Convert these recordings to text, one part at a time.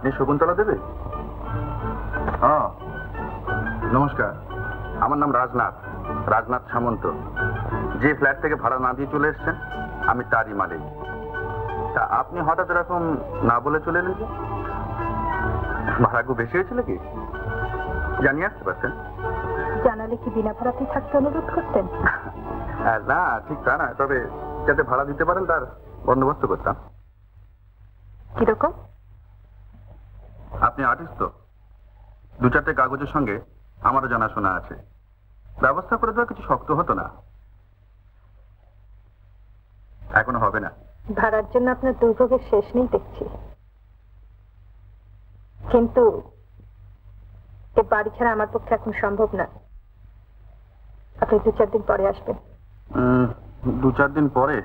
আপনি শকুন্তলা দেবে? হ্যাঁ, নমস্কার। আমার নাম রাজনাথ, রাজনাথ সামন্ত। যে ফ্ল্যাট থেকে ভাড়া না দিয়ে চলে এসছেন আমি তারই মালিক। তা আপনি হঠাৎ এরকম না বলে চলে এলেন যে? ভাড়া খুব বেশি হয়েছিল কি? জানিয়ে আসতে পারতেন। জানালে কি বিনা ভাড়াতেই থাকতে অনুরোধ করতেন? না, ঠিক তা না, তবে যাতে ভাড়া দিতে পারেন তার বন্দোবস্ত করতাম। কিরকম? আপনি আর্টিস্ট তো, দু চারটে কাগজের সঙ্গে আমারও জানাশোনা আছে। ব্যবস্থা করে দেওয়া কিছু শক্ত হতো না। এখনো হবে না। ভাড়ার জন্য আপনার দুর্ভোগের শেষ নেই দেখছি। কিন্তু এ বাড়ি ছাড়া আমার পক্ষে এখন সম্ভব না। আপনি 2-4 দিন পরে আসবেন। 2-4 দিন পরে?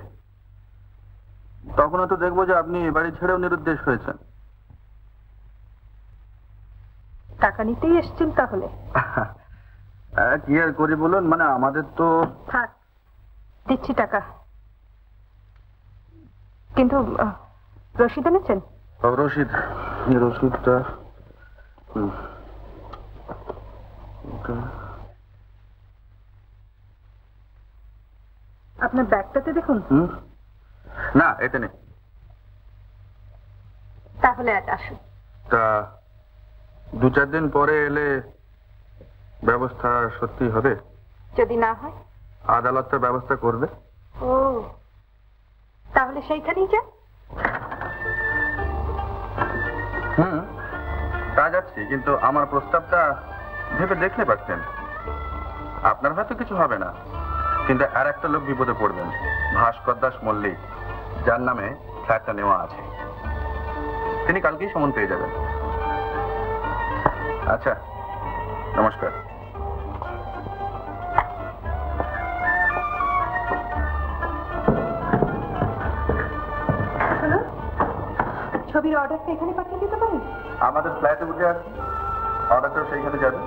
তখন তো দেখবো যে আপনি এ বাড়ি ছেড়েও নিরুদ্দেশ হয়েছেন। টাকা নিতেই এসছেন তাহলে? কি আর করি বলুন, মানে আমাদের তো। থাক, দিচ্ছি টাকা। কিন্তু রসিদ এনেছেন? রসিদ? রসিদটা আপনার ব্যাগটাতে দেখুন। না, এতে নেই। তাহলে আজ আসুন। তা 2-4 দিন পরে এলে ব্যবস্থা সত্যি হবে? যদি না হয় আদালতের ব্যবস্থা করবে। ও, তাহলে সেইখানেই যান। তা যাচ্ছি, কিন্তু আমার প্রস্তাবটা ভেবে দেখলে পারতেন। আপনার হয়তো কিছু হবে না, কিন্তু আর একটা লোক বিপদে পড়বেন, ভাস্কর দাস মল্লিক, যার নামে ফ্ল্যাটটা নেওয়া আছে। তিনি কালকেই সমন পেয়ে যাবেন। আচ্ছা, নমস্কার। ছবির অর্ডারটা এখানে পাঠিয়ে দিতে পারেন? আমাদের ফ্ল্যাটে উঠে আসুন, অর্ডারটা সেইখানে যাবে।